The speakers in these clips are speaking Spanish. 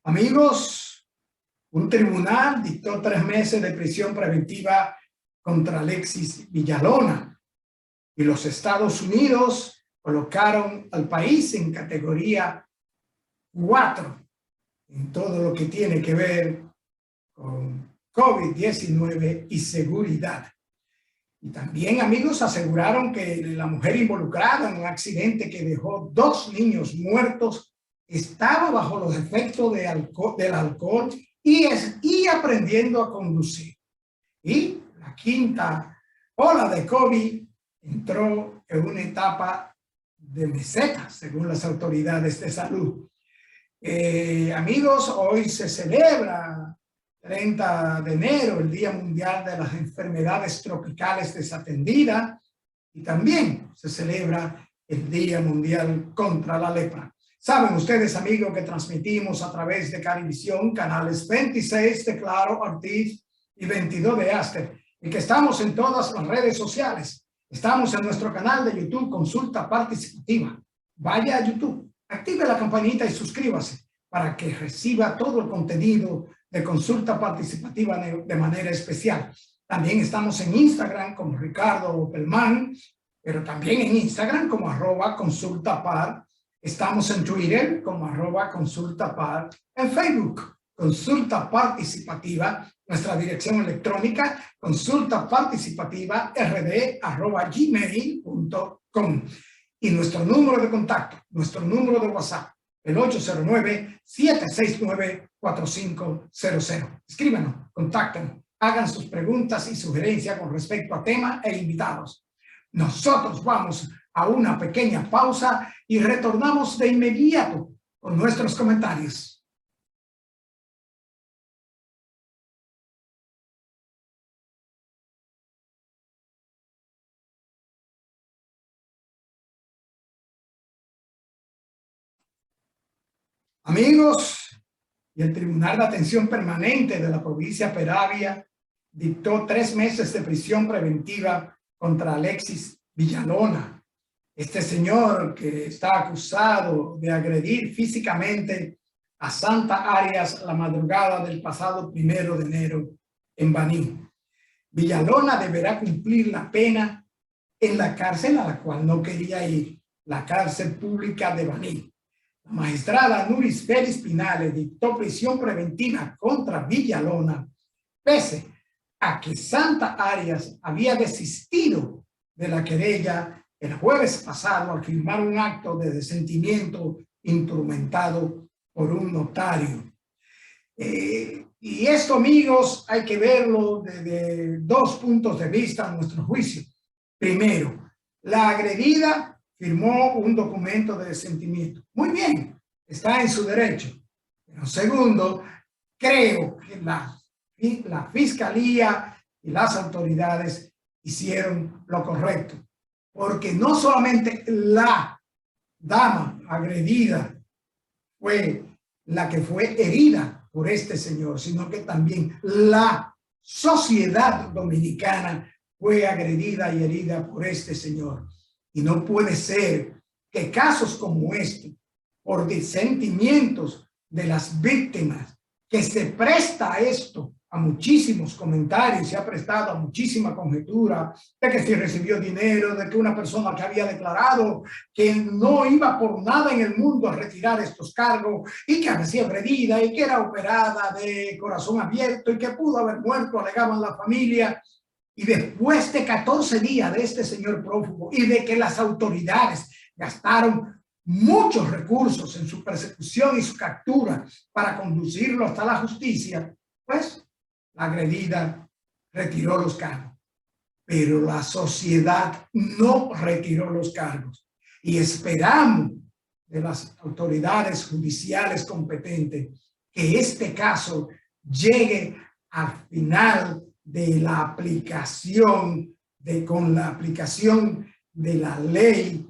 Amigos, un tribunal dictó 3 meses de prisión preventiva contra Alexis Villalona y los Estados Unidos colocaron al país en categoría 4 en todo lo que tiene que ver con COVID-19 y seguridad. Y también, amigos, aseguraron que la mujer involucrada en un accidente que dejó 2 niños muertos estaba bajo los efectos del alcohol y aprendiendo a conducir. Y la 5ª ola de COVID entró en una etapa de meseta, según las autoridades de salud. Amigos, hoy se celebra 30 de enero, el Día Mundial de las Enfermedades Tropicales Desatendidas, y también se celebra el Día Mundial contra la Lepra. Saben ustedes, amigos, que transmitimos a través de Carivisión, canales 26 de Claro, Ortiz y 22 de Aster, y que estamos en todas las redes sociales. Estamos en nuestro canal de YouTube, Consulta Participativa. Vaya a YouTube, active la campanita y suscríbase para que reciba todo el contenido de Consulta Participativa de manera especial. También estamos en Instagram como Ricardo Pelman, pero también en Instagram como @consultapar. Estamos en Twitter como @consultapar, en Facebook Consulta Participativa, nuestra dirección electrónica consultaparticipativa@gmail.com y nuestro número de contacto, nuestro número de WhatsApp, el 809-769-4500. Escríbanos, contáctenos, hagan sus preguntas y sugerencias con respecto a temas e invitados. Nosotros vamos a una pequeña pausa y retornamos de inmediato con nuestros comentarios. Amigos, y el Tribunal de Atención Permanente de la provincia Peravia dictó 3 meses de prisión preventiva contra Alexis Villalona. Este señor que está acusado de agredir físicamente a Santa Arias la madrugada del pasado 1 de enero en Baní. Villalona deberá cumplir la pena en la cárcel a la cual no quería ir, la cárcel pública de Baní. La magistrada Nuris Félix Pinales dictó prisión preventiva contra Villalona, pese a que Santa Arias había desistido de la querella el jueves pasado al firmar un acto de desentimiento instrumentado por un notario. Y esto, amigos, hay que verlo desde 2 puntos de vista a nuestro juicio. Primero, la agredida firmó un documento de desentimiento. Muy bien, está en su derecho. Pero segundo, creo que la fiscalía y las autoridades hicieron lo correcto. Porque no solamente la dama agredida fue la que fue herida por este señor, sino que también la sociedad dominicana fue agredida y herida por este señor. Y no puede ser que casos como este, por sentimientos de las víctimas, que se presta a esto, a muchísimos comentarios, se ha prestado a muchísima conjetura de que si recibió dinero, de que una persona que había declarado que no iba por nada en el mundo a retirar estos cargos y que había sido agredida y que era operada de corazón abierto y que pudo haber muerto, alegaban la familia. Y después de 14 días de este señor prófugo y de que las autoridades gastaron muchos recursos en su persecución y su captura para conducirlo hasta la justicia, pues la agredida retiró los cargos. Pero la sociedad no retiró los cargos. Y esperamos de las autoridades judiciales competentes que este caso llegue al final de la aplicación, con la aplicación de la ley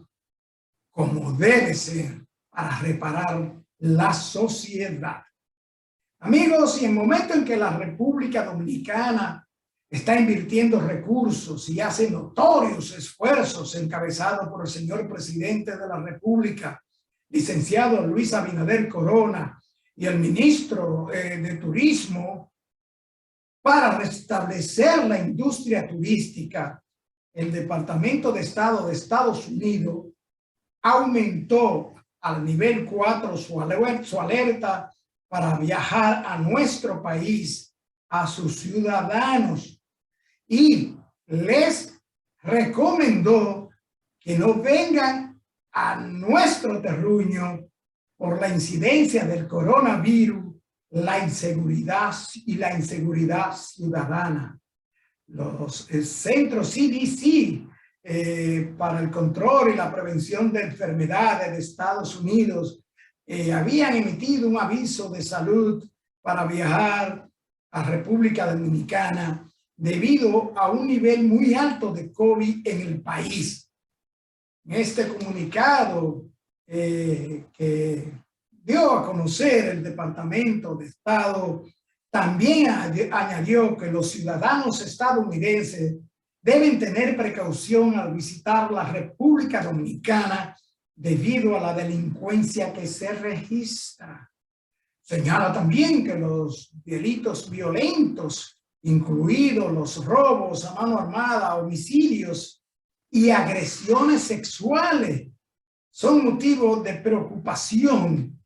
como debe ser para reparar la sociedad. Amigos, y en el momento en que la República Dominicana está invirtiendo recursos y hace notorios esfuerzos encabezados por el señor presidente de la República, licenciado Luis Abinader Corona, y el ministro de Turismo para restablecer la industria turística, el Departamento de Estado de Estados Unidos aumentó al nivel 4 su alerta para viajar a nuestro país a sus ciudadanos y les recomendó que no vengan a nuestro terruño por la incidencia del coronavirus, la inseguridad ciudadana. Los centros CDC para el control y la prevención de enfermedades de Estados Unidos habían emitido un aviso de salud para viajar a República Dominicana debido a un nivel muy alto de COVID en el país. En este comunicado que dio a conocer el Departamento de Estado, también añadió que los ciudadanos estadounidenses deben tener precaución al visitar la República Dominicana debido a la delincuencia que se registra. Señala también que los delitos violentos, incluidos los robos a mano armada, homicidios y agresiones sexuales, son motivo de preocupación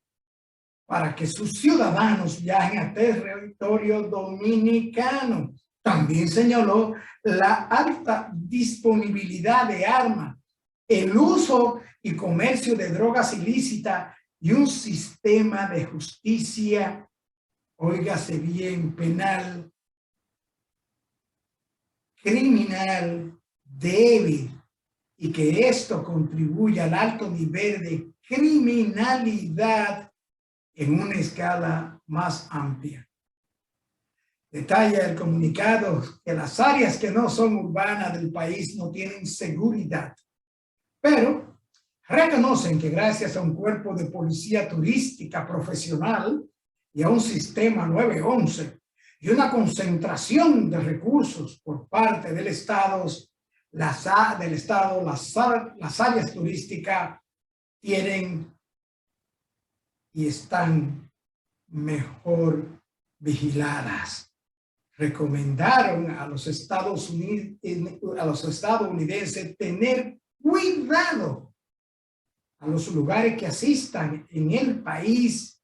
para que sus ciudadanos viajen a territorio dominicano. También señaló la alta disponibilidad de armas, el uso y comercio de drogas ilícitas y un sistema de justicia, óigase bien, penal, criminal, débil, y que esto contribuye al alto nivel de criminalidad en una escala más amplia. Detalla el comunicado que las áreas que no son urbanas del país no tienen seguridad, pero reconocen que gracias a un cuerpo de policía turística profesional y a un sistema 911 y una concentración de recursos por parte del Estado, las áreas turísticas tienen y están mejor vigiladas. Recomendaron a los estadounidenses tener cuidado a los lugares que asistan en el país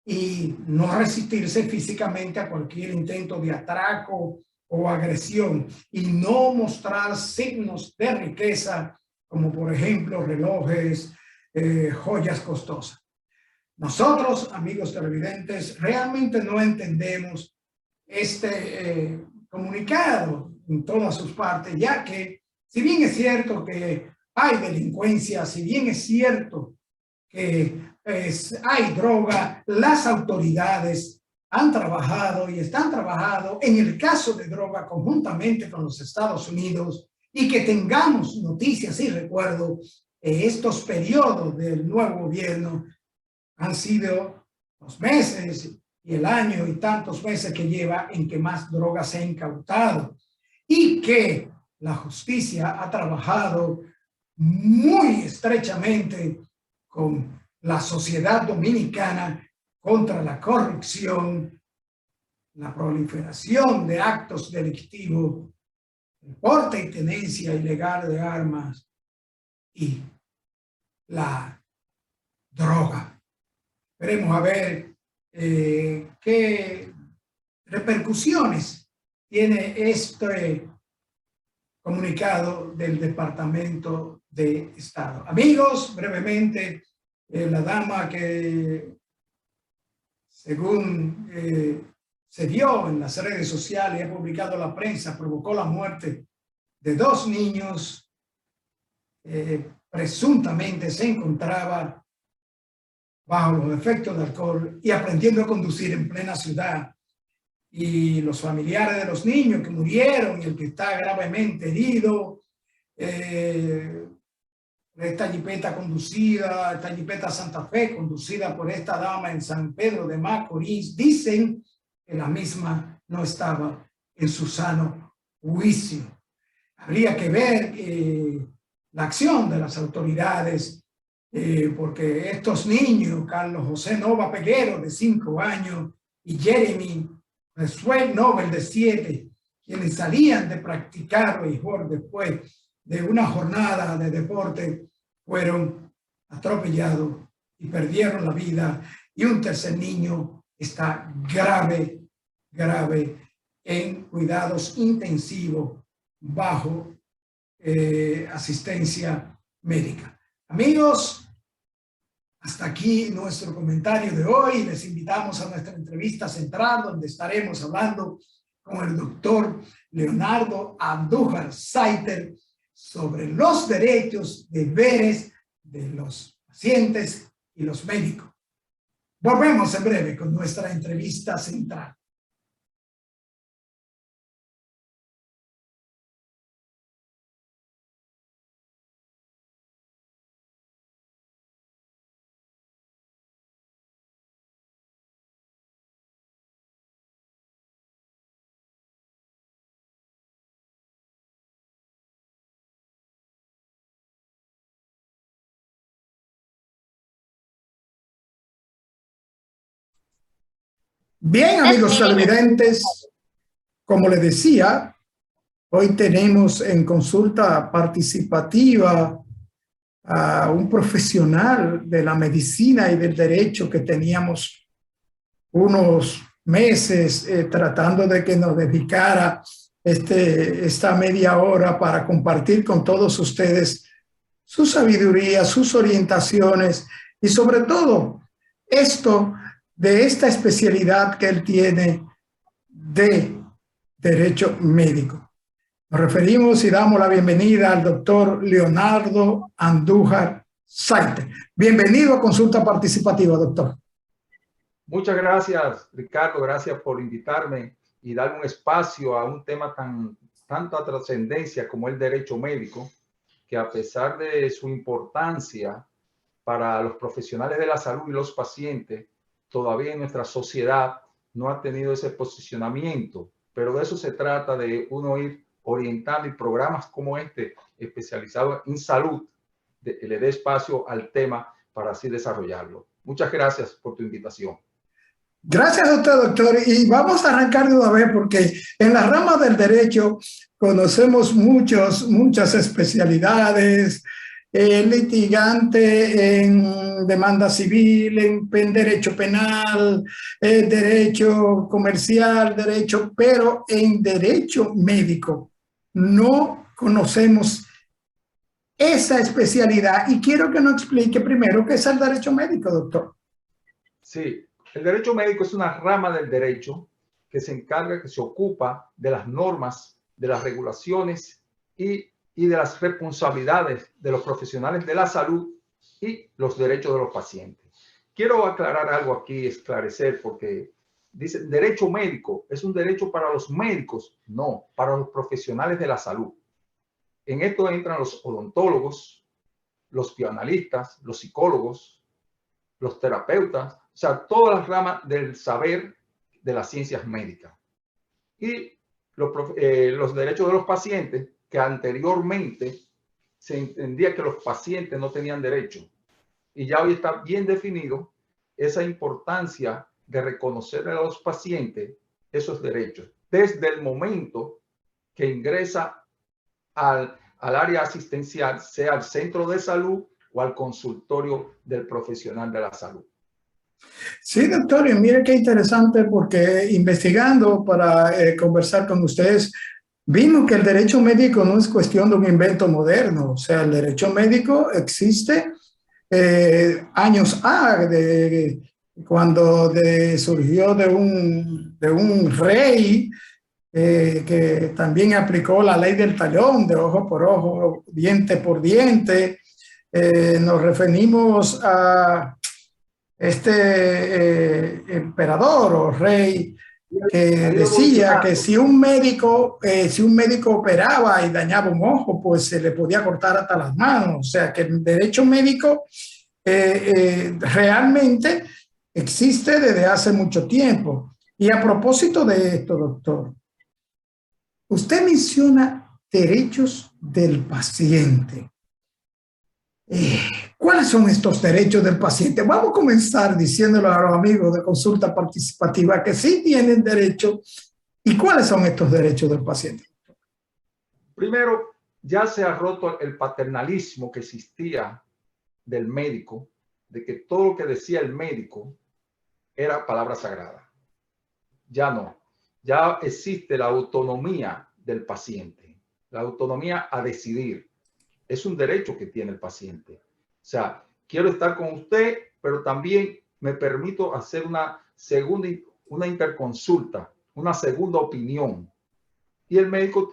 y no resistirse físicamente a cualquier intento de atraco o agresión y no mostrar signos de riqueza como por ejemplo relojes, joyas costosas. Nosotros, amigos televidentes, realmente no entendemos este comunicado en todas sus partes, ya que si bien es cierto que hay delincuencia, si bien es cierto que hay droga, las autoridades han trabajado y están trabajando en el caso de droga conjuntamente con los Estados Unidos y que tengamos noticias y recuerdo estos periodos del nuevo gobierno han sido los meses y el año y tantos meses que lleva en que más drogas se ha incautado y que la justicia ha trabajado muy estrechamente con la sociedad dominicana contra la corrupción, la proliferación de actos delictivos, el porte y tenencia ilegal de armas y la droga. Veremos a ver qué repercusiones tiene este comunicado del Departamento de Estado. Amigos, brevemente, la dama que, según se vio en las redes sociales y ha publicado la prensa, provocó la muerte de 2 niños, presuntamente se encontraba bajo los efectos de alcohol y aprendiendo a conducir en plena ciudad. Y los familiares de los niños que murieron y el que está gravemente herido, esta jipeta Santa Fe, conducida por esta dama en San Pedro de Macorís, dicen que la misma no estaba en su sano juicio. Habría que ver la acción de las autoridades porque estos niños, Carlos José Nova Peguero, de 5 años, y Jeremy Resuel Nobel, de 7, quienes salían de practicar béisbol después de una jornada de deporte, fueron atropellados y perdieron la vida. Y un tercer niño está grave en cuidados intensivos bajo asistencia médica. Amigos, hasta aquí nuestro comentario de hoy. Les invitamos a nuestra entrevista central, donde estaremos hablando con el doctor Leonardo Andújar Saiter sobre los derechos, deberes de los pacientes y los médicos. Volvemos en breve con nuestra entrevista central. Bien, amigos televidentes, como les decía, hoy tenemos en consulta participativa a un profesional de la medicina y del derecho que teníamos unos meses tratando de que nos dedicara esta media hora para compartir con todos ustedes su sabiduría, sus orientaciones y sobre todo esto de esta especialidad que él tiene de derecho médico. Nos referimos y damos la bienvenida al doctor Leonardo Andújar Saiter. Bienvenido a Consulta Participativa, doctor. Muchas gracias, Ricardo. Gracias por invitarme y dar un espacio a un tema tanta trascendencia como el derecho médico, que a pesar de su importancia para los profesionales de la salud y los pacientes, todavía en nuestra sociedad no ha tenido ese posicionamiento. Pero de eso se trata, de uno ir orientando, y programas como este, especializados en salud, le dé espacio al tema para así desarrollarlo. Muchas gracias por tu invitación. Gracias a usted, doctor. Y vamos a arrancar de una vez porque en la rama del derecho conocemos muchas especialidades, litigante en demanda civil, en derecho penal, derecho comercial, pero en derecho médico no conocemos esa especialidad. Y quiero que nos explique primero qué es el derecho médico, doctor. Sí. El derecho médico es una rama del derecho que se encarga, que se ocupa de las normas, de las regulaciones y de las responsabilidades de los profesionales de la salud y los derechos de los pacientes. Quiero aclarar algo aquí, esclarecer, porque dice derecho médico, ¿es un derecho para los médicos? No, para los profesionales de la salud. En esto entran los odontólogos, los bioanalistas, los psicólogos, los terapeutas, o sea, todas las ramas del saber de las ciencias médicas. Y los derechos de los pacientes, que anteriormente se entendía que los pacientes no tenían derecho. Y ya hoy está bien definido esa importancia de reconocer a los pacientes esos derechos, desde el momento que ingresa al área asistencial, sea al centro de salud o al consultorio del profesional de la salud. Sí, doctor, y mire qué interesante, porque investigando para conversar con ustedes, vimos que el derecho médico no es cuestión de un invento moderno. O sea, el derecho médico existe años cuando surgió de un rey que también aplicó la ley del talión, de ojo por ojo, diente por diente. Nos referimos a emperador o rey que decía que si un médico operaba y dañaba un ojo, pues se le podía cortar hasta las manos. O sea que el derecho médico realmente existe desde hace mucho tiempo. Y a propósito de esto, doctor, usted menciona derechos del paciente. ¿Cuáles son estos derechos del paciente? Vamos a comenzar diciéndole a los amigos de consulta participativa que sí tienen derecho. ¿Y cuáles son estos derechos del paciente? Primero, ya se ha roto el paternalismo que existía del médico, de que todo lo que decía el médico era palabra sagrada. Ya no. Ya existe la autonomía del paciente, la autonomía a decidir. Es un derecho que tiene el paciente. O sea, quiero estar con usted, pero también me permito hacer una segunda, una interconsulta, una segunda opinión. Y el médico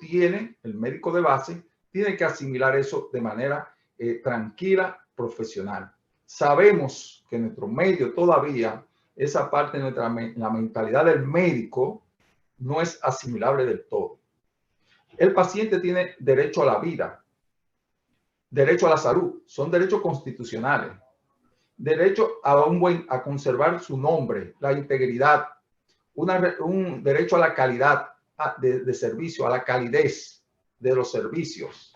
de base, tiene que asimilar eso de manera tranquila, profesional. Sabemos que en nuestro medio todavía esa parte de la mentalidad del médico no es asimilable del todo. El paciente tiene derecho a la vida, derecho a la salud, son derechos constitucionales, derecho a conservar su nombre, la integridad, un derecho a la calidad de servicio, a la calidez de los servicios,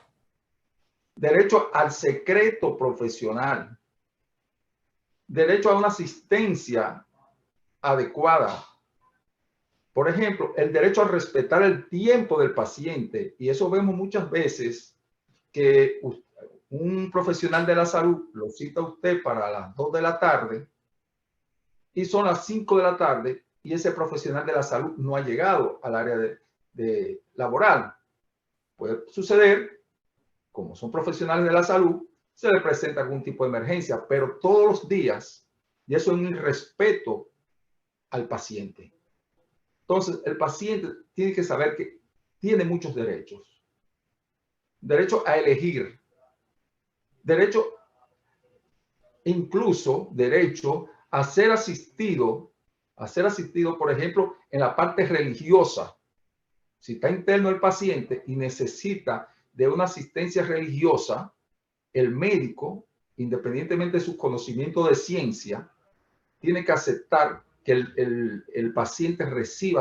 derecho al secreto profesional, derecho a una asistencia adecuada. Por ejemplo, el derecho a respetar el tiempo del paciente, y eso vemos muchas veces que un profesional de la salud lo cita a usted para las 2 de la tarde y son las 5 de la tarde y ese profesional de la salud no ha llegado al área de laboral. Puede suceder, como son profesionales de la salud, se le presenta algún tipo de emergencia, pero todos los días, y eso es un irrespeto al paciente. Entonces, el paciente tiene que saber que tiene muchos derechos. Derecho a elegir, derecho, incluso derecho a ser asistido, por ejemplo, en la parte religiosa. Si está interno el paciente y necesita de una asistencia religiosa, el médico, independientemente de su conocimiento de ciencia, tiene que aceptar que el paciente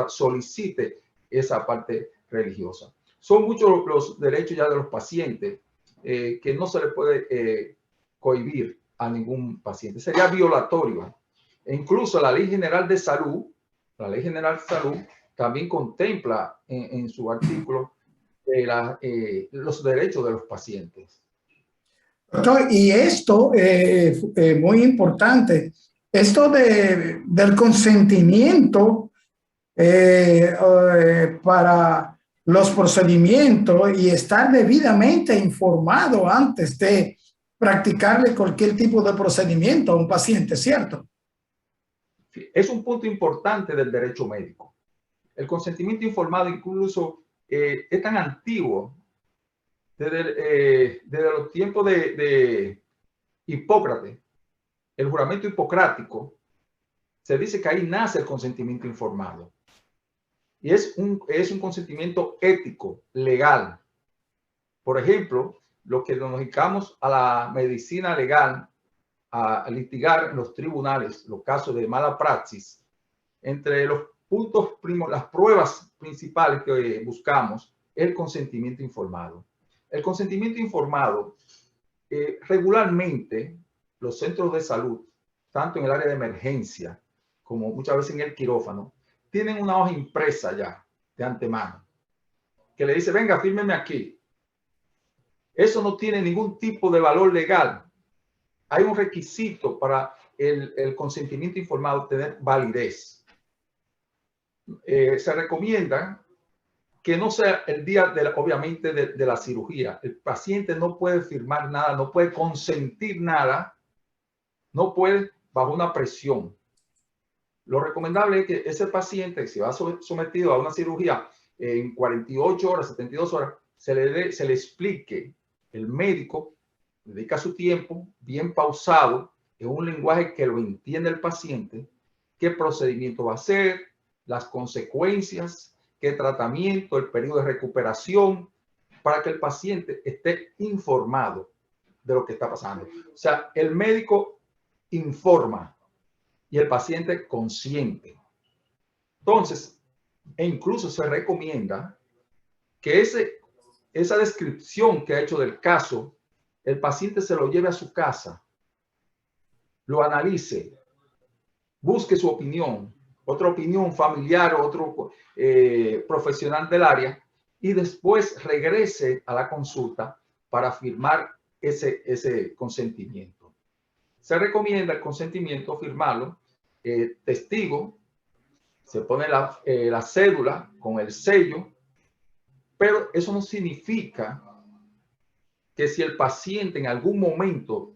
solicite esa parte religiosa. Son muchos los derechos ya de los pacientes que no se le puede cohibir a ningún paciente. Sería violatorio. E incluso la Ley General de Salud, también contempla en su artículo los derechos de los pacientes. Doctor, y esto es muy importante, esto del consentimiento para los procedimientos y estar debidamente informado antes de practicarle cualquier tipo de procedimiento a un paciente, ¿cierto? Es un punto importante del derecho médico. El consentimiento informado incluso es tan antiguo desde los tiempos de Hipócrates, el juramento hipocrático. Se dice que ahí nace el consentimiento informado. Y es un consentimiento ético, legal. Por ejemplo, lo que nos dedicamos a la medicina legal, a litigar en los tribunales los casos de mala praxis, entre los puntos las pruebas principales que buscamos, el consentimiento informado. El consentimiento informado, regularmente, los centros de salud, tanto en el área de emergencia como muchas veces en el quirófano, tienen una hoja impresa ya de antemano que le dice, venga, fírmeme aquí. Eso no tiene ningún tipo de valor legal. Hay un requisito para el consentimiento informado tener validez. Se recomienda que no sea el día, obviamente, de la cirugía. El paciente no puede firmar nada, no puede consentir nada, no puede bajo una presión. Lo recomendable es que ese paciente, si va sometido a una cirugía en 48 horas, 72 horas, se le explique, el médico dedica su tiempo bien pausado, en un lenguaje que lo entiende el paciente, qué procedimiento va a hacer, las consecuencias, qué tratamiento, el periodo de recuperación, para que el paciente esté informado de lo que está pasando. O sea, el médico informa y el paciente consciente. Entonces, incluso se recomienda que esa descripción que ha hecho del caso el paciente se lo lleve a su casa, lo analice, busque su opinión, otra opinión familiar o otro profesional del área, y después regrese a la consulta para firmar ese consentimiento. Se recomienda el consentimiento firmarlo, testigo, se pone la cédula con el sello, pero eso no significa que si el paciente en algún momento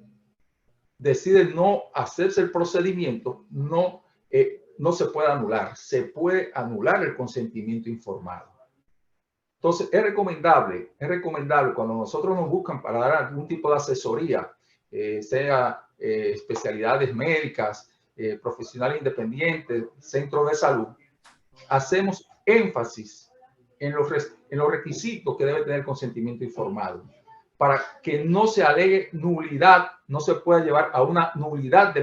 decide no hacerse el procedimiento, no se puede anular. Se puede anular el consentimiento informado. Entonces, es recomendable cuando nosotros nos buscan para dar algún tipo de asesoría, sea especialidades médicas, profesionales independientes, centros de salud, hacemos énfasis en los requisitos que debe tener el consentimiento informado, para que no se alegue nulidad, no se pueda llevar a una nulidad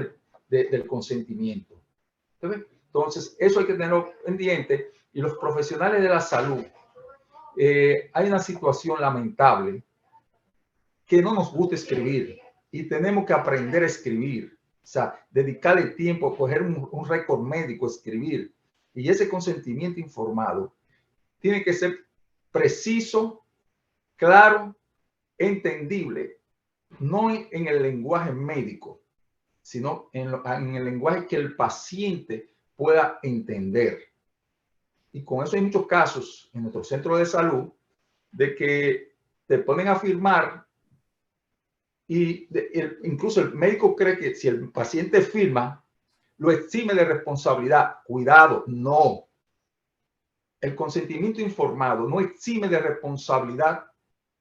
del consentimiento. Entonces, eso hay que tenerlo pendiente. Y los profesionales de la salud, hay una situación lamentable que no nos gusta escribir y tenemos que aprender a escribir, o sea, dedicarle tiempo, coger un récord médico, escribir. Y ese consentimiento informado tiene que ser preciso, claro, entendible, no en el lenguaje médico, sino en el lenguaje que el paciente pueda entender. Y con eso hay muchos casos en nuestro centro de salud de que te ponen a firmar y incluso el médico cree que si el paciente firma, lo exime de responsabilidad. Cuidado, no. El consentimiento informado no exime de responsabilidad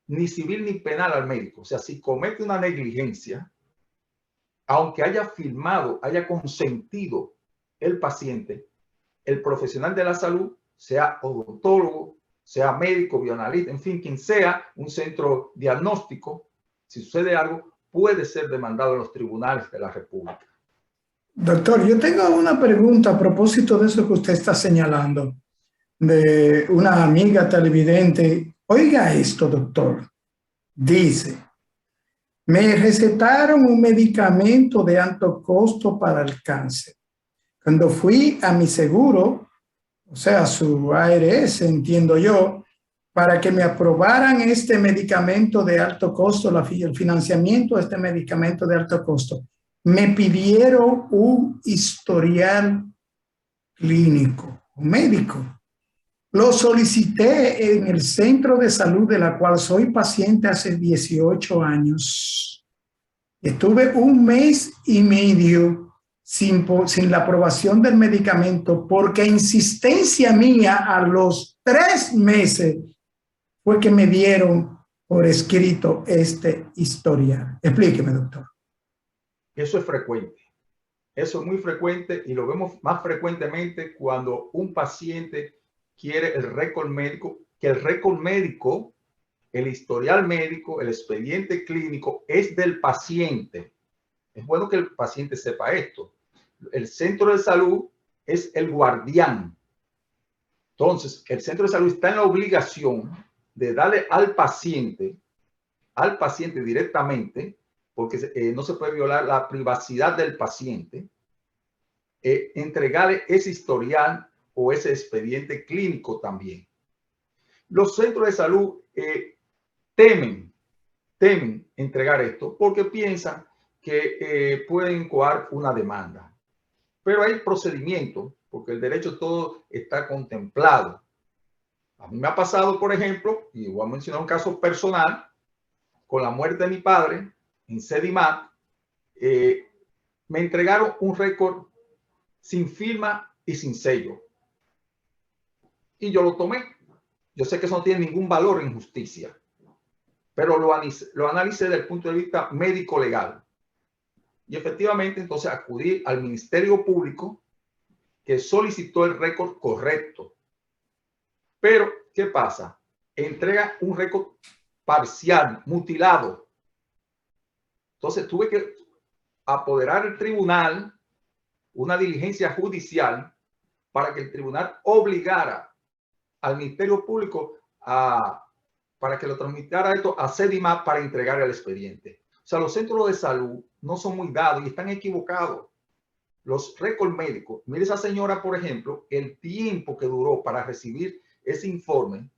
ni civil ni penal al médico. O sea, si comete una negligencia, aunque haya firmado, haya consentido el paciente, el profesional de la salud, sea odontólogo, sea médico, bioanalista, en fin, quien sea, un centro diagnóstico, si sucede algo, puede ser demandado en los tribunales de la República. Doctor, yo tengo una pregunta a propósito de eso que usted está señalando, de una amiga televidente. Oiga esto, doctor. Dice, me recetaron un medicamento de alto costo para el cáncer. Cuando fui a mi seguro, o sea, su ARS, entiendo yo, para que me aprobaran este medicamento de alto costo, el financiamiento de este medicamento de alto costo, me pidieron un historial clínico, médico. Lo solicité en el centro de salud de la cual soy paciente hace 18 años. Estuve un mes y medio sin la aprobación del medicamento porque a insistencia mía a los 3 meses fue que me dieron por escrito este historial. Explíqueme, doctor. Eso es frecuente. Eso es muy frecuente y lo vemos más frecuentemente cuando un paciente quiere el récord médico, que el récord médico, el historial médico, el expediente clínico es del paciente. Es bueno que el paciente sepa esto. El centro de salud es el guardián. Entonces, el centro de salud está en la obligación de darle al paciente directamente, porque no se puede violar la privacidad del paciente, entregarle ese historial o ese expediente clínico también. Los centros de salud temen entregar esto porque piensan que pueden coar una demanda. Pero hay procedimientos, porque el derecho todo está contemplado. A mí me ha pasado, por ejemplo, y voy a mencionar un caso personal, con la muerte de mi padre en Sedimat, me entregaron un récord sin firma y sin sello. Y yo lo tomé. Yo sé que eso no tiene ningún valor en justicia, pero lo analicé desde el punto de vista médico-legal. Y efectivamente, entonces acudí al Ministerio Público que solicitó el récord correcto. Pero, ¿qué pasa? Entrega un récord parcial, mutilado. Entonces tuve que apoderar el tribunal, una diligencia judicial, para que el tribunal obligara al Ministerio Público a para que lo transmitiera esto a Sedimap para entregar el expediente. O sea, los centros de salud no son muy dados y están equivocados. Los récords médicos, mire esa señora, por ejemplo, el tiempo que duró para recibir ese informe,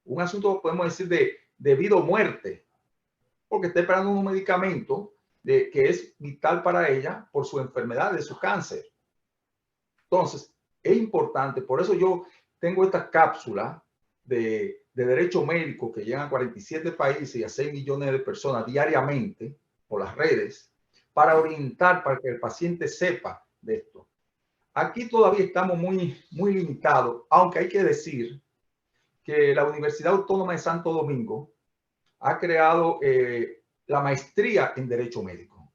un asunto, podemos decir, de vida o muerte, porque está esperando un medicamento que es vital para ella por su enfermedad, de su cáncer. Entonces, es importante, por eso yo tengo esta cápsula de derecho médico que llegan a 47 países y a 6 millones de personas diariamente por las redes, para orientar, para que el paciente sepa de esto. Aquí todavía estamos muy limitados, aunque hay que decir que la Universidad Autónoma de Santo Domingo ha creado la maestría en Derecho Médico.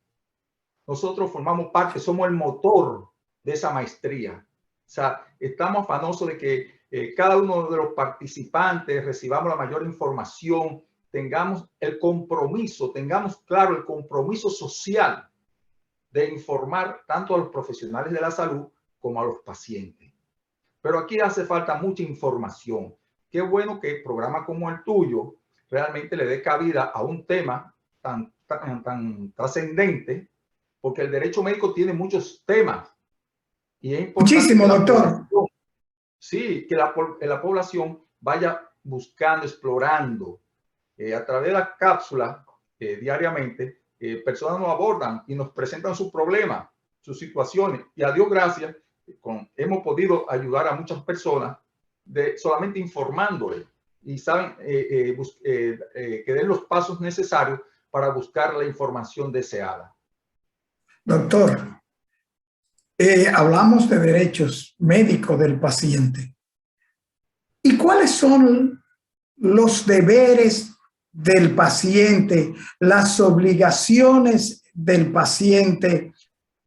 Nosotros formamos parte, somos el motor de esa maestría. O sea, estamos afanosos de que cada uno de los participantes recibamos la mayor información, tengamos el compromiso, tengamos claro el compromiso social de informar tanto a los profesionales de la salud como a los pacientes. Pero aquí hace falta mucha información. Qué bueno que programas como el tuyo realmente le dé cabida a un tema tan trascendente, porque el derecho médico tiene muchos temas y es importante Muchísimo, doctor. Sí, que la población vaya buscando, explorando. A través de la cápsula diariamente, personas nos abordan y nos presentan sus problemas, sus situaciones. Y a Dios gracias, hemos podido ayudar a muchas personas solamente informándoles y saben que den los pasos necesarios para buscar la información deseada. Doctor, hablamos de derechos médicos del paciente. ¿Y cuáles son los deberes del paciente, las obligaciones del paciente?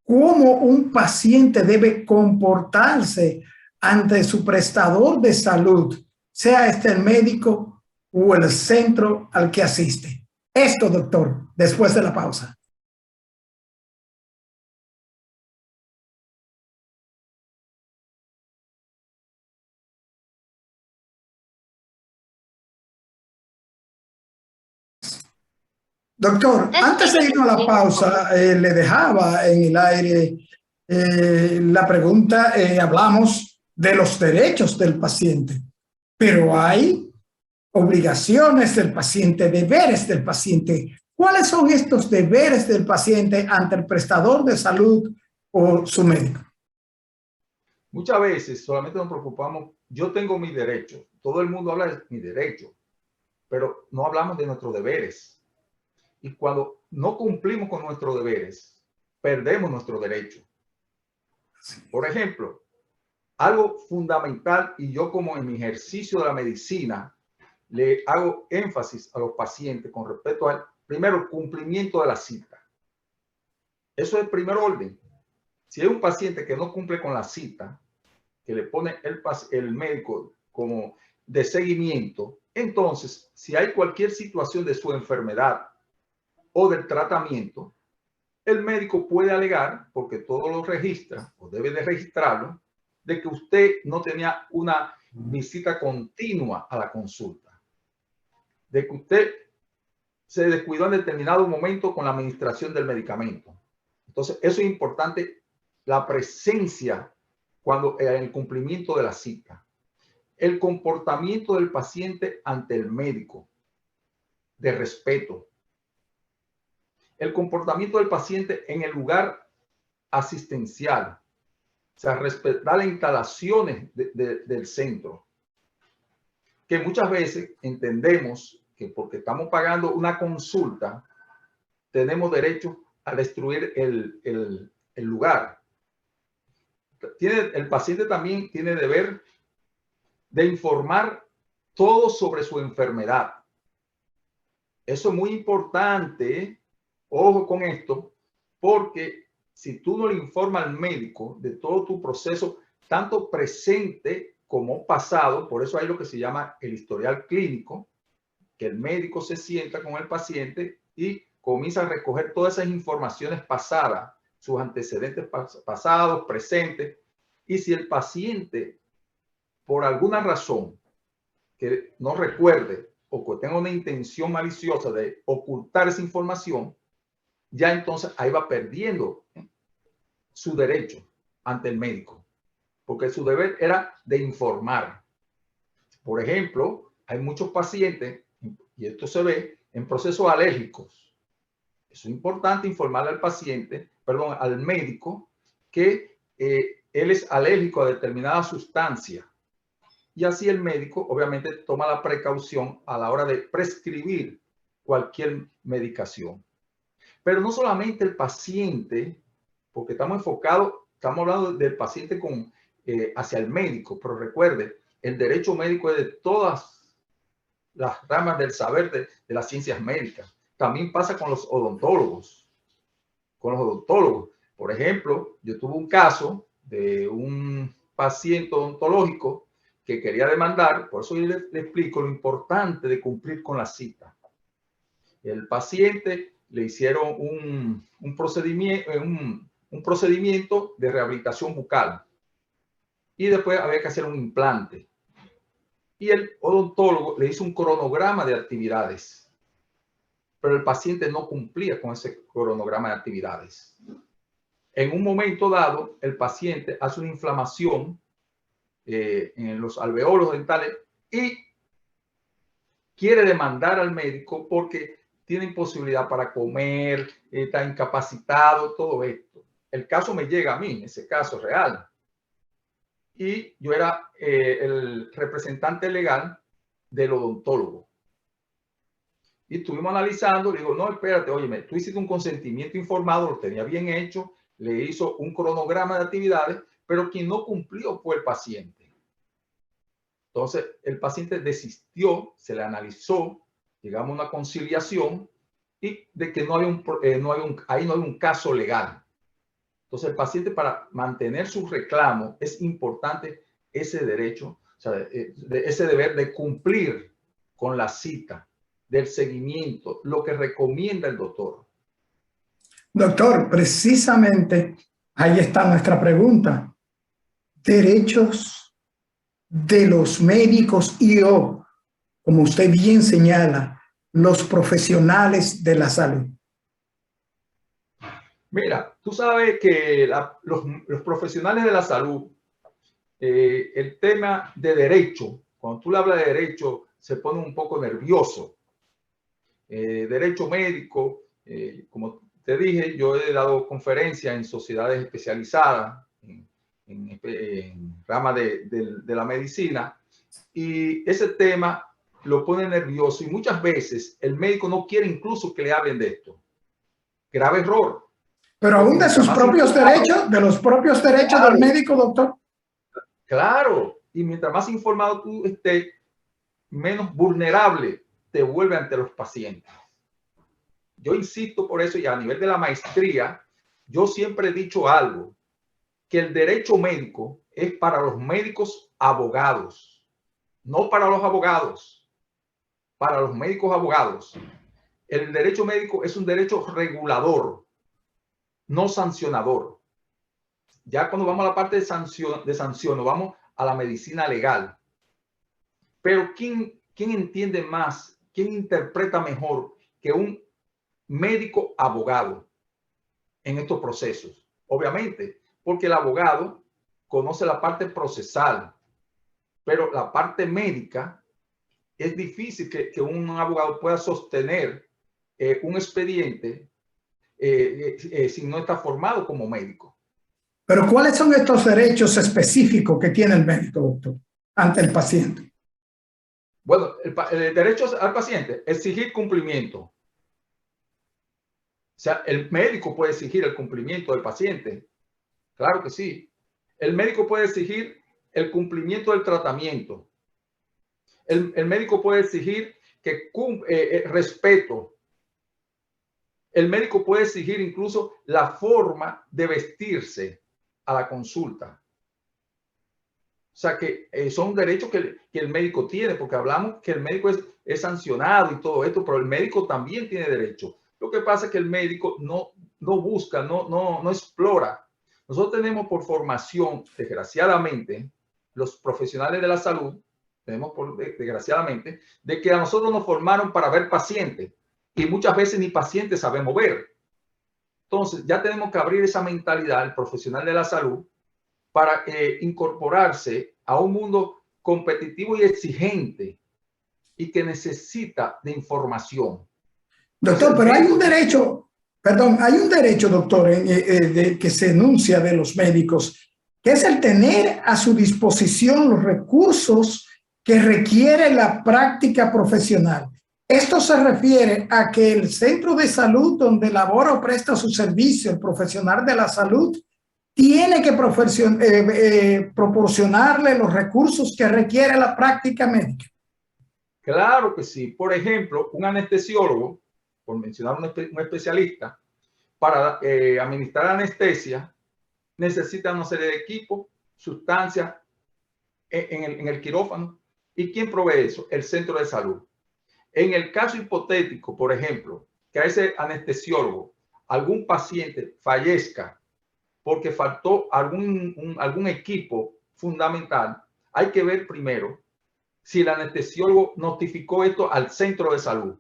¿Cómo un paciente debe comportarse ante su prestador de salud, sea este el médico o el centro al que asiste? Esto, doctor, después de la pausa. Doctor, antes de irnos a la pausa, le dejaba en el aire la pregunta, hablamos de los derechos del paciente, pero hay obligaciones del paciente, deberes del paciente. ¿Cuáles son estos deberes del paciente ante el prestador de salud o su médico? Muchas veces solamente nos preocupamos, yo tengo mis derechos, todo el mundo habla de mis derechos, pero no hablamos de nuestros deberes. Y cuando no cumplimos con nuestros deberes, perdemos nuestro derecho. Por ejemplo, algo fundamental, y yo como en mi ejercicio de la medicina, le hago énfasis a los pacientes con respecto al, primero, cumplimiento de la cita. Eso es el primer orden. Si hay un paciente que no cumple con la cita, que le pone el médico como de seguimiento, entonces, si hay cualquier situación de su enfermedad o del tratamiento, el médico puede alegar, porque todo lo registra o debe de registrarlo, de que usted no tenía una visita continua a la consulta, de que usted se descuidó en determinado momento con la administración del medicamento. Entonces, eso es importante, la presencia cuando en el cumplimiento de la cita. El comportamiento del paciente ante el médico, de respeto. El comportamiento del paciente en el lugar asistencial, o sea, respetar las instalaciones del centro, que muchas veces entendemos que porque estamos pagando una consulta, tenemos derecho a destruir el lugar. El paciente también tiene deber de informar todo sobre su enfermedad. Eso es muy importante. Ojo con esto, porque si tú no le informas al médico de todo tu proceso, tanto presente como pasado, por eso hay lo que se llama el historial clínico, que el médico se sienta con el paciente y comienza a recoger todas esas informaciones pasadas, sus antecedentes pasados, presentes, y si el paciente, por alguna razón que no recuerde, o que tenga una intención maliciosa de ocultar esa información, ya entonces ahí va perdiendo su derecho ante el médico, porque su deber era de informar. Por ejemplo, hay muchos pacientes, y esto se ve en procesos alérgicos. Es importante informarle al paciente, perdón, al médico, que él es alérgico a determinada sustancia. Y así el médico obviamente toma la precaución a la hora de prescribir cualquier medicación. Pero no solamente el paciente, porque estamos enfocados, estamos hablando del paciente hacia el médico, pero recuerde, el derecho médico es de todas las ramas del saber de las ciencias médicas. También pasa con los odontólogos. Por ejemplo, yo tuve un caso de un paciente odontológico que quería demandar, por eso yo le explico lo importante de cumplir con la cita. El paciente le hicieron un procedimiento de rehabilitación bucal y después había que hacer un implante. Y el odontólogo le hizo un cronograma de actividades, pero el paciente no cumplía con ese cronograma de actividades. En un momento dado, el paciente hace una inflamación en los alveolos dentales y quiere demandar al médico porque tiene imposibilidad para comer, está incapacitado, todo esto. El caso me llega a mí, ese caso real. Y yo era el representante legal del odontólogo. Y estuvimos analizando, le digo, no, espérate, oye, tú hiciste un consentimiento informado, lo tenía bien hecho, le hizo un cronograma de actividades, pero quien no cumplió fue el paciente. Entonces, el paciente desistió, se le analizó, llegamos a una conciliación y de que ahí no hay un caso legal. Entonces, el paciente, para mantener su reclamo, es importante ese derecho, o sea, ese deber de cumplir con la cita, del seguimiento, lo que recomienda el doctor. Doctor, precisamente ahí está nuestra pregunta. Derechos de los médicos o, como usted bien señala, los profesionales de la salud. Mira, tú sabes que los profesionales de la salud, el tema de derecho, cuando tú le hablas de derecho, se pone un poco nervioso. Derecho médico, como te dije, yo he dado conferencias en sociedades especializadas, en rama de la medicina, y ese tema lo pone nervioso y muchas veces el médico no quiere incluso que le hablen de esto. Grave error. Pero aún de sus propios derechos, de los propios derechos del médico, doctor. Claro, y mientras más informado tú estés, menos vulnerable te vuelve ante los pacientes. Yo insisto por eso, y a nivel de la maestría, yo siempre he dicho algo, que el derecho médico es para los médicos abogados, no para los abogados, para los médicos abogados. El derecho médico es un derecho regulador, no sancionador. Ya cuando vamos a la parte de sanción, nos vamos a la medicina legal. Pero ¿quién entiende más, quién interpreta mejor que un médico abogado en estos procesos? Obviamente, porque el abogado conoce la parte procesal, pero la parte médica es difícil que un abogado pueda sostener un expediente si no está formado como médico. Pero ¿cuáles son estos derechos específicos que tiene el médico, doctor, ante el paciente? Bueno, el derecho al paciente, exigir cumplimiento. O sea, el médico puede exigir el cumplimiento del paciente. Claro que sí. El médico puede exigir el cumplimiento del tratamiento. El médico puede exigir que respeto. El médico puede exigir incluso la forma de vestirse a la consulta. O sea que son derechos que el médico tiene, porque hablamos que el médico es sancionado y todo esto, pero el médico también tiene derecho. Lo que pasa es que el médico no busca, no explora. Nosotros tenemos por formación, desgraciadamente, los profesionales de la salud, tenemos desgraciadamente, de que a nosotros nos formaron para ver pacientes y muchas veces ni pacientes sabemos ver. Entonces ya tenemos que abrir esa mentalidad, el profesional de la salud, para incorporarse a un mundo competitivo y exigente y que necesita de información. Doctor, pero hay un derecho, perdón, hay un derecho, doctor, que se enuncia de los médicos, que es el tener a su disposición los recursos que requiere la práctica profesional. Esto se refiere a que el centro de salud donde labora o presta su servicio el profesional de la salud tiene que proporcionarle los recursos que requiere la práctica médica. Claro que sí. Por ejemplo, un anestesiólogo, por mencionar un especialista, para administrar anestesia, necesita una serie de equipos, sustancias en el quirófano. ¿Y quién provee eso? El centro de salud. En el caso hipotético, por ejemplo, que a ese anestesiólogo, algún paciente fallezca porque faltó algún equipo fundamental, hay que ver primero si el anestesiólogo notificó esto al centro de salud,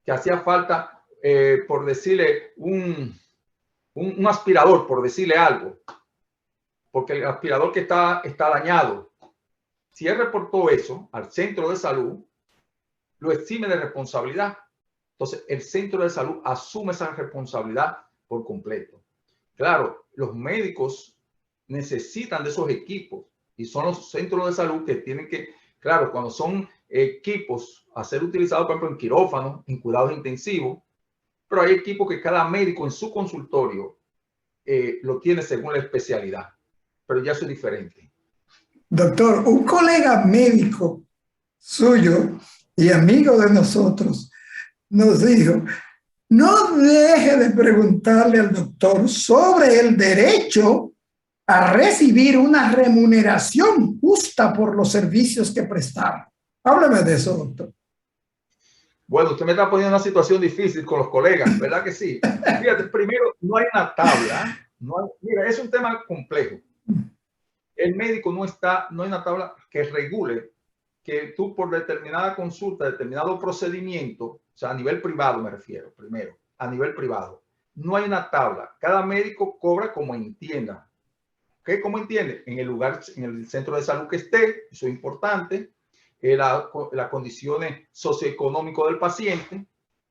que hacía falta, por decirle, un aspirador, por decirle algo, porque el aspirador que está dañado. Si él reportó eso al centro de salud, lo exime de responsabilidad. Entonces, el centro de salud asume esa responsabilidad por completo. Claro, los médicos necesitan de esos equipos y son los centros de salud que tienen que, claro, cuando son equipos a ser utilizados, por ejemplo, en quirófanos, en cuidados intensivos, pero hay equipos que cada médico en su consultorio lo tiene según la especialidad, pero ya eso es diferente. Doctor, un colega médico suyo y amigo de nosotros nos dijo: no deje de preguntarle al doctor sobre el derecho a recibir una remuneración justa por los servicios que prestaron. Hábleme de eso, doctor. Bueno, usted me está poniendo una situación difícil con los colegas, ¿verdad que sí? Fíjate, primero, no hay una tabla. Mira, es un tema complejo. El médico no hay una tabla que regule que tú por determinada consulta, determinado procedimiento, o sea, a nivel privado me refiero, primero, a nivel privado, no hay una tabla. Cada médico cobra como entienda. ¿Qué? ¿Cómo entiende? En el lugar, en el centro de salud que esté, eso es importante. Las condiciones socioeconómicas del paciente,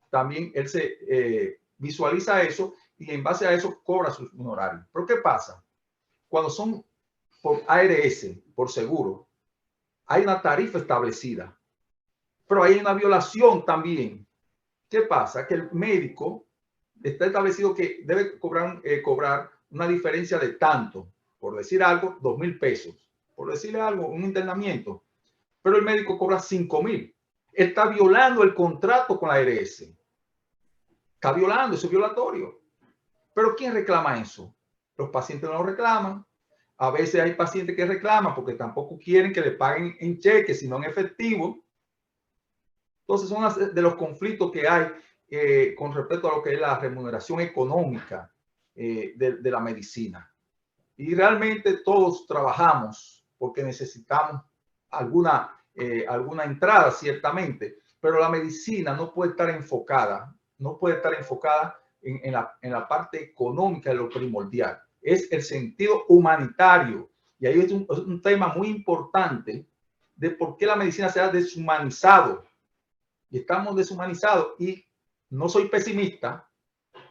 también él se visualiza eso y en base a eso cobra sus honorarios. Pero ¿qué pasa? Cuando son por ARS, por seguro, hay una tarifa establecida, pero hay una violación también. ¿Qué pasa? Que el médico está establecido que debe cobrar una diferencia de tanto, por decir algo, 2,000 pesos, por decirle algo, un internamiento, pero el médico cobra 5,000. Está violando el contrato con la ARS. Está violando, eso es violatorio. Pero ¿quién reclama eso? Los pacientes no lo reclaman. A veces hay pacientes que reclaman porque tampoco quieren que le paguen en cheque, sino en efectivo. Entonces son de los conflictos que hay con respecto a lo que es la remuneración económica de la medicina. Y realmente todos trabajamos porque necesitamos alguna entrada, ciertamente, pero la medicina no puede estar enfocada en la parte económica de lo primordial. Es el sentido humanitario. Y ahí es un tema muy importante de por qué la medicina se ha deshumanizado. Y estamos deshumanizados. Y no soy pesimista,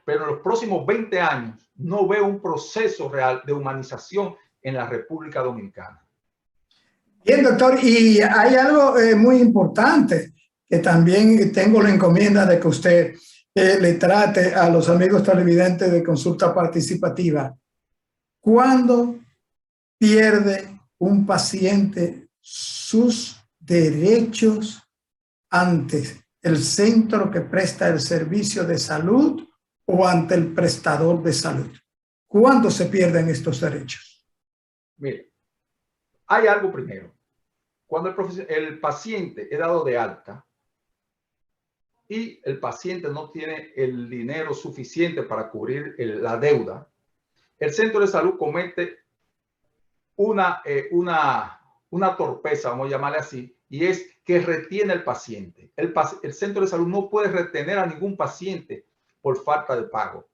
pero en los próximos 20 años no veo un proceso real de humanización en la República Dominicana. Bien, doctor, y hay algo muy importante que también tengo la encomienda de que usted le trate a los amigos televidentes de Consulta Participativa. ¿Cuándo pierde un paciente sus derechos ante el centro que presta el servicio de salud o ante el prestador de salud? ¿Cuándo se pierden estos derechos? Mire, hay algo primero. Cuando el paciente es dado de alta y el paciente no tiene el dinero suficiente para cubrir la deuda, el centro de salud comete un una torpeza, vamos a llamarle así, y es que retiene al paciente. El centro de salud no puede retener a ningún paciente por falta de pago.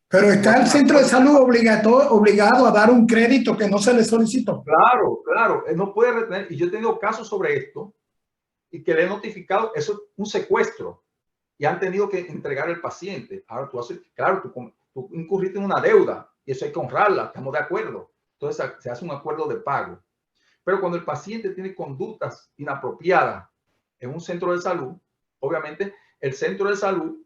Pero está el centro de salud obligado a dar un crédito que no se le solicitó. Claro, claro, no puede retener. Y yo he tenido casos sobre esto y que le he notificado, eso es un secuestro y han tenido que entregar al paciente. Ahora tú haces, claro, tú incurriste en una deuda y eso hay que honrarla, estamos de acuerdo. Entonces se hace un acuerdo de pago. Pero cuando el paciente tiene conductas inapropiadas en un centro de salud, obviamente el centro de salud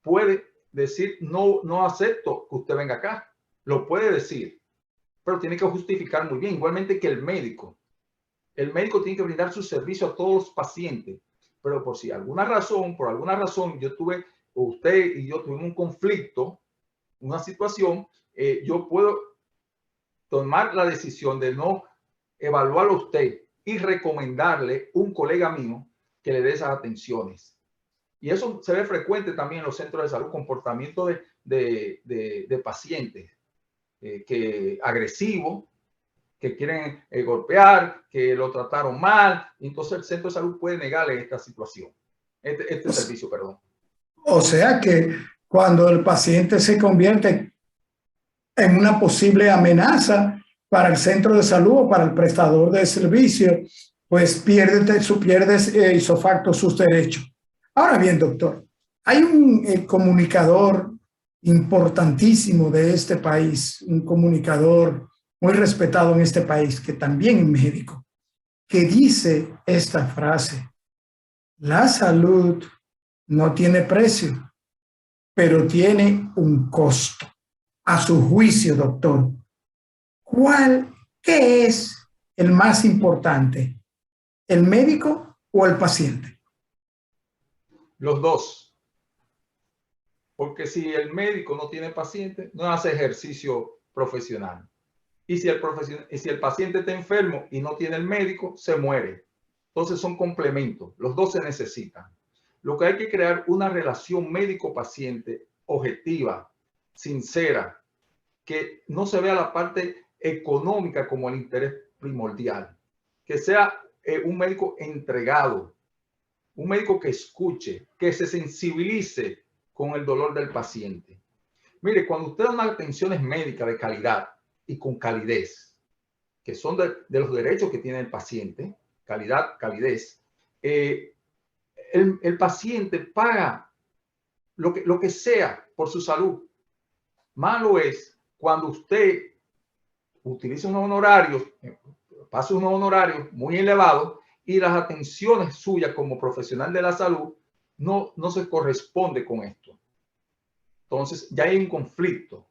puede decir, no acepto que usted venga acá. Lo puede decir, pero tiene que justificar muy bien. Igualmente que el médico. El médico tiene que brindar su servicio a todos los pacientes, pero por alguna razón, usted y yo tuvimos un conflicto, una situación, yo puedo tomar la decisión de no evaluarlo a usted y recomendarle un colega mío que le dé esas atenciones. Y eso se ve frecuente también en los centros de salud, comportamiento de pacientes que agresivo, que quieren golpear, que lo trataron mal. Entonces el centro de salud puede negarle esta situación, este servicio, perdón. O sea que cuando el paciente se convierte en una posible amenaza para el centro de salud o para el prestador de servicio, pues pierde ipso facto sus derechos. Ahora bien, doctor, hay un comunicador importantísimo de este país, un comunicador muy respetado en este país, que también es médico, que dice esta frase: la salud no tiene precio, pero tiene un costo. A su juicio, doctor, ¿qué es el más importante? ¿El médico o el paciente? Los dos. Porque si el médico no tiene paciente, no hace ejercicio profesional. Y si el paciente está enfermo y no tiene el médico, se muere. Entonces son complementos. Los dos se necesitan. Lo que hay que crear una relación médico-paciente objetiva, sincera, que no se vea la parte económica como el interés primordial. Que sea un médico entregado, un médico que escuche, que se sensibilice con el dolor del paciente. Mire, cuando usted da unas atenciones médicas de calidad y con calidez, que son de los derechos que tiene el paciente, calidez, el paciente paga lo que sea por su salud. Malo es cuando usted utiliza unos honorarios, pasa unos honorarios muy elevados y las atenciones suyas como profesional de la salud no se corresponde con esto. Entonces ya hay un conflicto.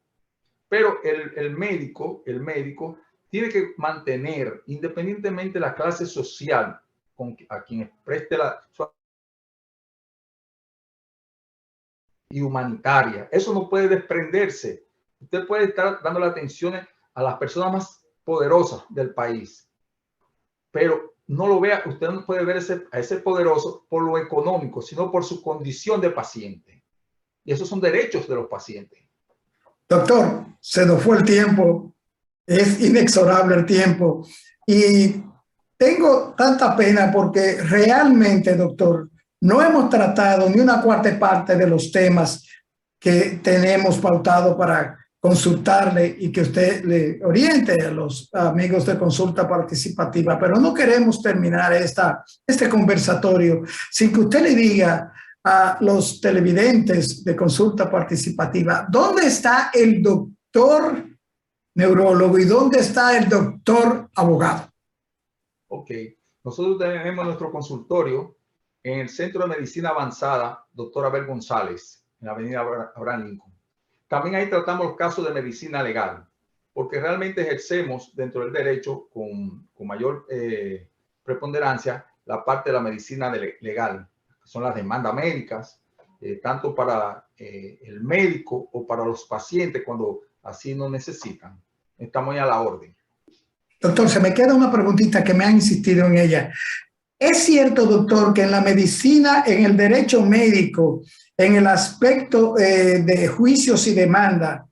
Pero el médico tiene que mantener, independientemente de la clase social a quien preste su y humanitaria. Eso no puede desprenderse. Usted puede estar dando la atención a las personas más poderosas del país, pero no lo vea, usted no puede ver a ese poderoso por lo económico, sino por su condición de paciente. Y esos son derechos de los pacientes. Doctor, se nos fue el tiempo, es inexorable el tiempo y tengo tanta pena porque realmente, doctor, no hemos tratado ni una cuarta parte de los temas que tenemos pautado para consultarle y que usted le oriente a los amigos de Consulta Participativa, pero no queremos terminar este conversatorio sin que usted le diga a los televidentes de Consulta Participativa, ¿dónde está el doctor neurólogo y dónde está el doctor abogado? Ok, nosotros tenemos nuestro consultorio en el Centro de Medicina Avanzada, Dr. Abel González, en la avenida Abraham Lincoln. También ahí tratamos los casos de medicina legal, porque realmente ejercemos dentro del derecho con mayor preponderancia la parte de la medicina legal, que son las demandas médicas, tanto para el médico o para los pacientes cuando así no necesitan. Estamos ya a la orden. Doctor, se me queda una preguntita que me han insistido en ella. ¿Es cierto, doctor, que en la medicina, en el derecho médico, en el aspecto de juicios y demanda,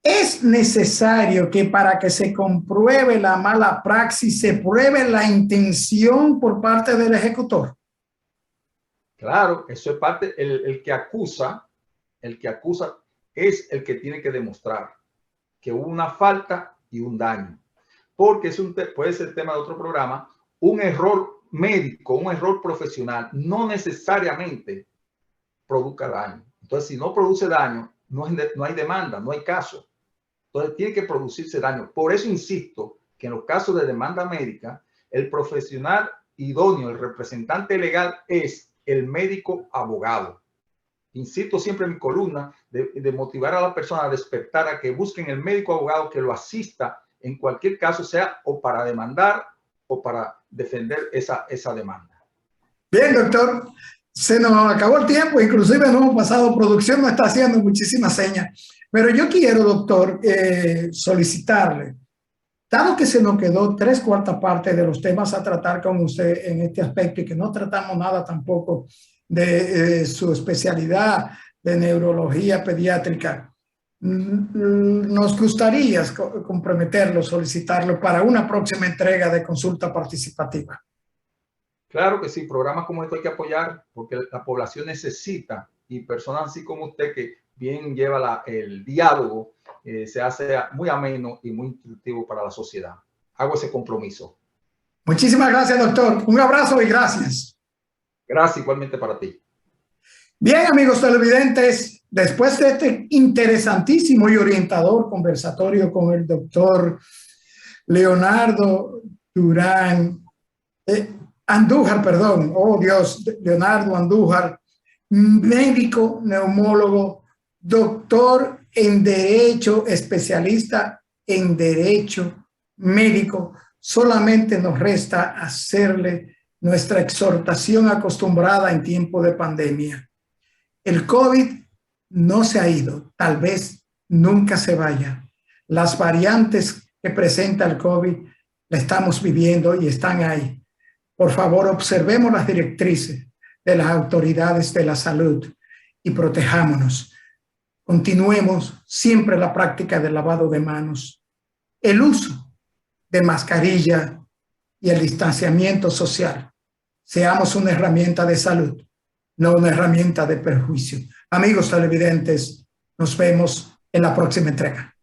Es necesario que para que se compruebe la mala praxis, se pruebe la intención por parte del ejecutor. Claro, eso es parte, el que acusa es el que tiene que demostrar que hubo una falta y un daño. Porque puede ser el tema de otro programa, un error médico, un error profesional, no necesariamente produzca daño. Entonces, si no produce daño, no hay demanda, no hay caso. Entonces, tiene que producirse daño. Por eso insisto que en los casos de demanda médica, el profesional idóneo, el representante legal es el médico abogado. Insisto siempre en mi columna de motivar a la persona a despertar, a que busquen el médico abogado que lo asista en cualquier caso, sea o para demandar o para defender esa demanda. Bien, doctor. Se nos acabó el tiempo, inclusive no hemos pasado, producción nos está haciendo muchísimas señas. Pero yo quiero, doctor, solicitarle, dado que se nos quedó 3/4 partes de los temas a tratar con usted en este aspecto y que no tratamos nada tampoco de su especialidad de neurología pediátrica, nos gustaría comprometerlo, solicitarlo para una próxima entrega de consulta participativa. Claro que sí, programas como esto hay que apoyar porque la población necesita, y personas así como usted que bien lleva el diálogo, se hace muy ameno y muy instructivo para la sociedad. Hago ese compromiso. Muchísimas gracias, doctor. Un abrazo y gracias. Gracias igualmente para ti. Bien, amigos televidentes, después de este interesantísimo y orientador conversatorio con el doctor Leonardo Andújar, perdón, oh Dios, Leonardo Andújar, médico, neumólogo, doctor en Derecho, especialista en Derecho médico, solamente nos resta hacerle nuestra exhortación acostumbrada en tiempo de pandemia. El COVID no se ha ido, tal vez nunca se vaya. Las variantes que presenta el COVID la estamos viviendo y están ahí. Por favor, observemos las directrices de las autoridades de la salud y protejámonos. Continuemos siempre la práctica del lavado de manos, el uso de mascarilla y el distanciamiento social. Seamos una herramienta de salud, no una herramienta de perjuicio. Amigos televidentes, nos vemos en la próxima entrega.